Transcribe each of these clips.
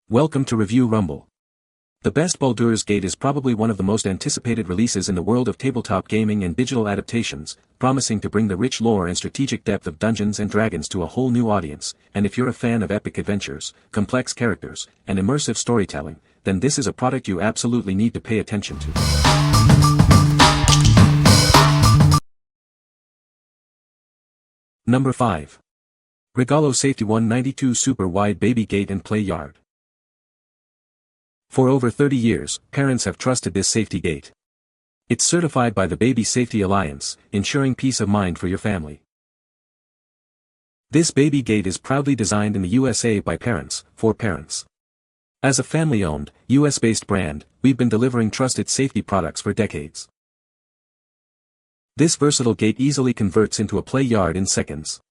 Welcome to Review Rumble. The best Baldur's Gate is probably one of the most anticipated releases in the world of tabletop gaming and digital adaptations, promising to bring the rich lore and strategic depth of Dungeons & Dragons to a whole new audience, and if you're a fan of epic adventures, complex characters, and immersive storytelling, then this is a product you absolutely need to pay attention to. Number 5. Regalo Safety 192 Super Wide Baby Gate and Play Yard. For over 30 years, parents have trusted this safety gate. It's certified by the Baby Safety Alliance, ensuring peace of mind for your family. This baby gate is proudly designed in the USA by parents, for parents. As a family-owned, US-based brand, we've been delivering trusted safety products for decades. This versatile gate easily converts into a play yard in seconds.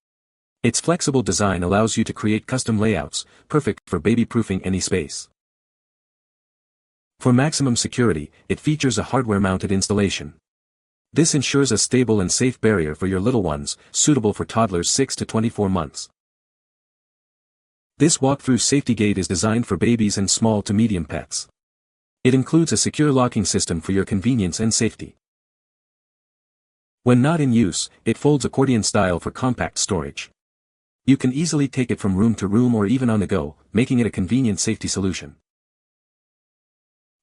Its flexible design allows you to create custom layouts, perfect for baby-proofing any space. For maximum security, it features a hardware-mounted installation. This ensures a stable and safe barrier for your little ones, suitable for toddlers 6 to 24 months. This walk-through safety gate is designed for babies and small to medium pets. It includes a secure locking system for your convenience and safety. When not in use, it folds accordion-style for compact storage. You can easily take it from room to room or even on the go, making it a convenient safety solution.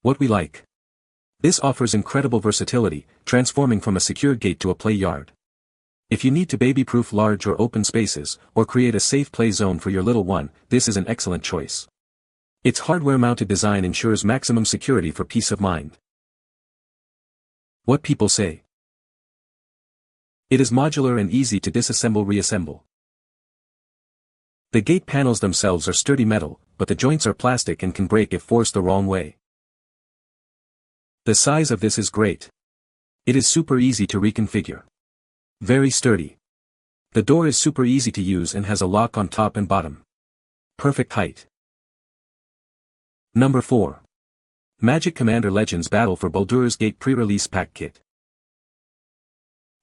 What we like. This offers incredible versatility, transforming from a secure gate to a play yard. If you need to baby-proof large or open spaces, or create a safe play zone for your little one, this is an excellent choice. Its hardware-mounted design ensures maximum security for peace of mind. What people say. It is modular and easy to disassemble-reassemble. The gate panels themselves are sturdy metal, but the joints are plastic and can break if forced the wrong way. The size of this is great. It is super easy to reconfigure. Very sturdy. The door is super easy to use and has a lock on top and bottom. Perfect height. Number 4. Magic Commander Legends Battle for Baldur's Gate Pre-Release Pack Kit.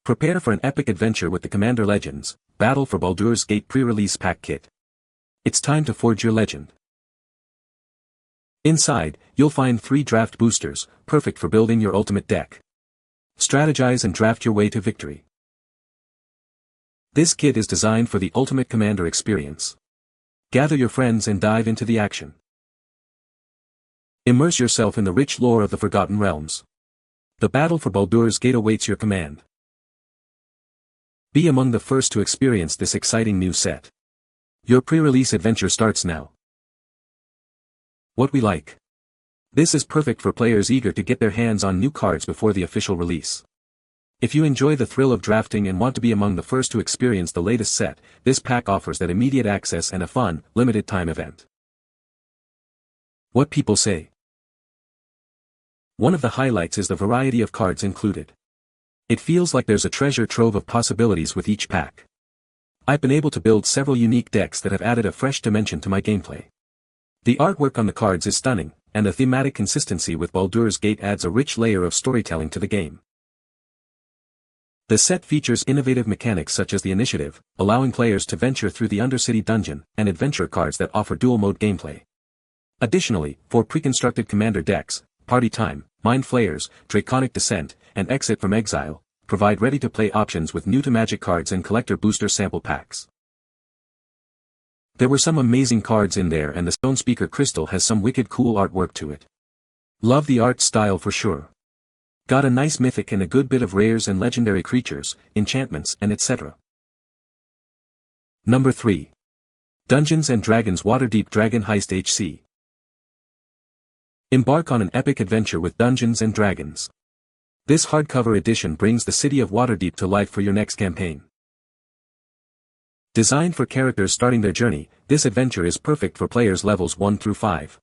Prepare for an epic adventure with the Commander Legends, Battle for Baldur's Gate Pre-Release Pack Kit. It's time to forge your legend. Inside, you'll find 3 draft boosters, perfect for building your ultimate deck. Strategize and draft your way to victory. This kit is designed for the ultimate commander experience. Gather your friends and dive into the action. Immerse yourself in the rich lore of the Forgotten Realms. The battle for Baldur's Gate awaits your command. Be among the first to experience this exciting new set. Your pre-release adventure starts now. What we like. This is perfect for players eager to get their hands on new cards before the official release. If you enjoy the thrill of drafting and want to be among the first to experience the latest set, this pack offers that immediate access and a fun, limited-time event. What people say. One of the highlights is the variety of cards included. It feels like there's a treasure trove of possibilities with each pack. I've been able to build several unique decks that have added a fresh dimension to my gameplay. The artwork on the cards is stunning, and the thematic consistency with Baldur's Gate adds a rich layer of storytelling to the game. The set features innovative mechanics such as the initiative, allowing players to venture through the Undercity dungeon, and adventure cards that offer dual-mode gameplay. Additionally, 4 pre-constructed commander decks, Party Time, Mind Flayers, Draconic Descent, and Exit from Exile, provide ready-to-play options with new-to-Magic cards and collector booster sample packs. There were some amazing cards in there, and the Stone Speaker Crystal has some wicked cool artwork to it. Love the art style for sure. Got a nice mythic and a good bit of rares and legendary creatures, enchantments and etc. Number 3. Dungeons & Dragons Waterdeep Dragon Heist HC. Embark on an epic adventure with Dungeons & Dragons. This hardcover edition brings the city of Waterdeep to life for your next campaign. Designed for characters starting their journey, this adventure is perfect for players levels 1 through 5.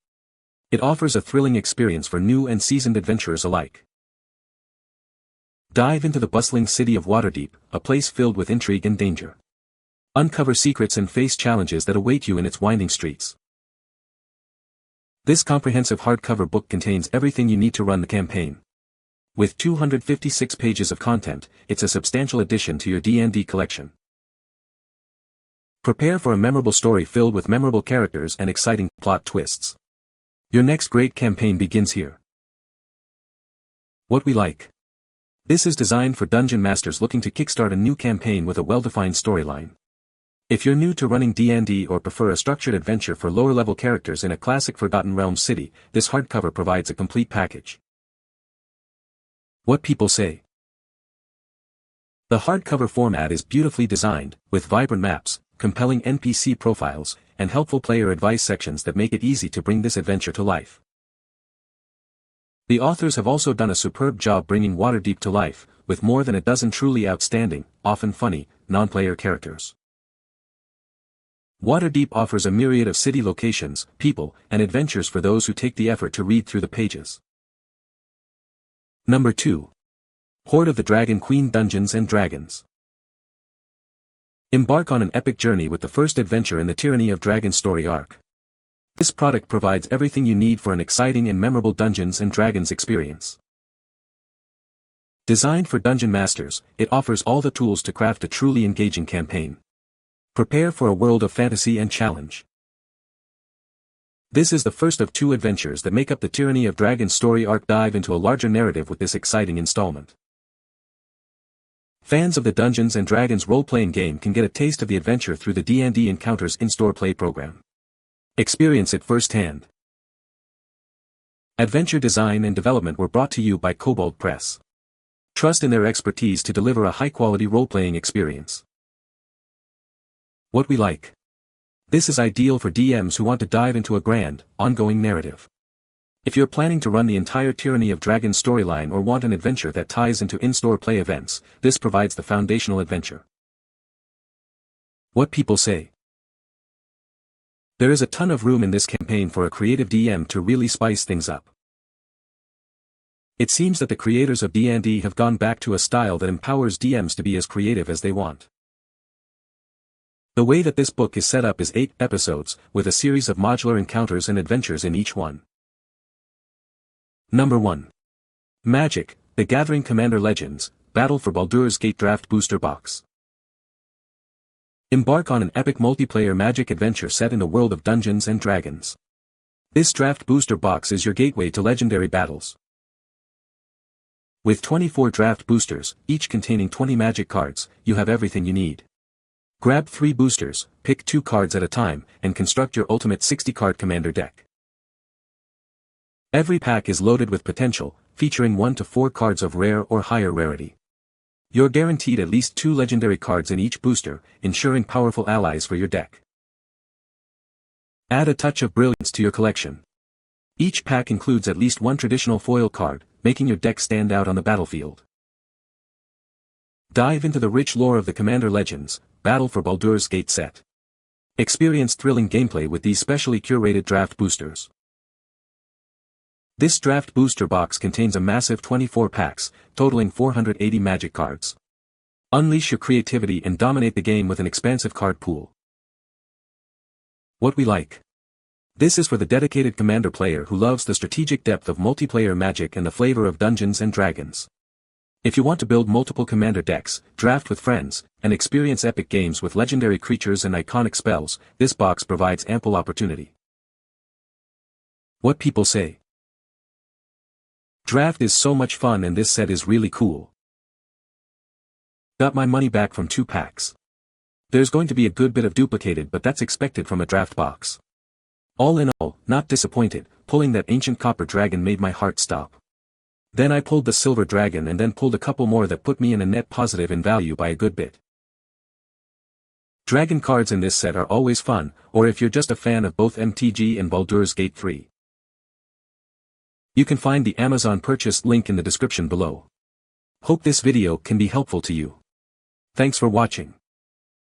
It offers a thrilling experience for new and seasoned adventurers alike. Dive into the bustling city of Waterdeep, a place filled with intrigue and danger. Uncover secrets and face challenges that await you in its winding streets. This comprehensive hardcover book contains everything you need to run the campaign. With 256 pages of content, it's a substantial addition to your D&D collection. Prepare for a memorable story filled with memorable characters and exciting plot twists. Your next great campaign begins here. What we like. This is designed for dungeon masters looking to kickstart a new campaign with a well-defined storyline. If you're new to running D&D or prefer a structured adventure for lower-level characters in a classic Forgotten Realms city, this hardcover provides a complete package. What people say. The hardcover format is beautifully designed, with vibrant maps, compelling NPC profiles, and helpful player advice sections that make it easy to bring this adventure to life. The authors have also done a superb job bringing Waterdeep to life, with more than a dozen truly outstanding, often funny, non-player characters. Waterdeep offers a myriad of city locations, people, and adventures for those who take the effort to read through the pages. Number 2. Hoard of the Dragon Queen Dungeons & Dragons. Embark on an epic journey with the first adventure in the Tyranny of Dragons story arc. This product provides everything you need for an exciting and memorable Dungeons & Dragons experience. Designed for dungeon masters, it offers all the tools to craft a truly engaging campaign. Prepare for a world of fantasy and challenge. This is the first of 2 adventures that make up the Tyranny of Dragons story arc. Dive into a larger narrative with this exciting installment. Fans of the Dungeons & Dragons role-playing game can get a taste of the adventure through the D&D Encounters in-store play program. Experience it firsthand. Adventure design and development were brought to you by Kobold Press. Trust in their expertise to deliver a high-quality role-playing experience. What we like. This is ideal for DMs who want to dive into a grand, ongoing narrative. If you're planning to run the entire Tyranny of Dragons storyline or want an adventure that ties into in-store play events, this provides the foundational adventure. What people say. There is a ton of room in this campaign for a creative DM to really spice things up. It seems that the creators of D&D have gone back to a style that empowers DMs to be as creative as they want. The way that this book is set up is 8 episodes, with a series of modular encounters and adventures in each one. Number 1. Magic, The Gathering Commander Legends, Battle for Baldur's Gate Draft Booster Box. Embark on an epic multiplayer Magic adventure set in the world of Dungeons & Dragons. This draft booster box is your gateway to legendary battles. With 24 draft boosters, each containing 20 Magic cards, you have everything you need. Grab 3 boosters, pick 2 cards at a time, and construct your ultimate 60-card commander deck. Every pack is loaded with potential, featuring 1 to 4 cards of rare or higher rarity. You're guaranteed at least 2 legendary cards in each booster, ensuring powerful allies for your deck. Add a touch of brilliance to your collection. Each pack includes at least 1 traditional foil card, making your deck stand out on the battlefield. Dive into the rich lore of the Commander Legends, Battle for Baldur's Gate set. Experience thrilling gameplay with these specially curated draft boosters. This draft booster box contains a massive 24 packs, totaling 480 Magic cards. Unleash your creativity and dominate the game with an expansive card pool. What we like. This is for the dedicated Commander player who loves the strategic depth of multiplayer Magic and the flavor of Dungeons & Dragons. If you want to build multiple Commander decks, draft with friends, and experience epic games with legendary creatures and iconic spells, this box provides ample opportunity. What people say. Draft is so much fun and this set is really cool. Got my money back from 2 packs. There's going to be a good bit of duplicated, but that's expected from a draft box. All in all, not disappointed. Pulling that ancient copper dragon made my heart stop. Then I pulled the silver dragon and then pulled a couple more that put me in a net positive in value by a good bit. Dragon cards in this set are always fun, or if you're just a fan of both MTG and Baldur's Gate 3. You can find the Amazon purchase link in the description below. Hope this video can be helpful to you. Thanks for watching.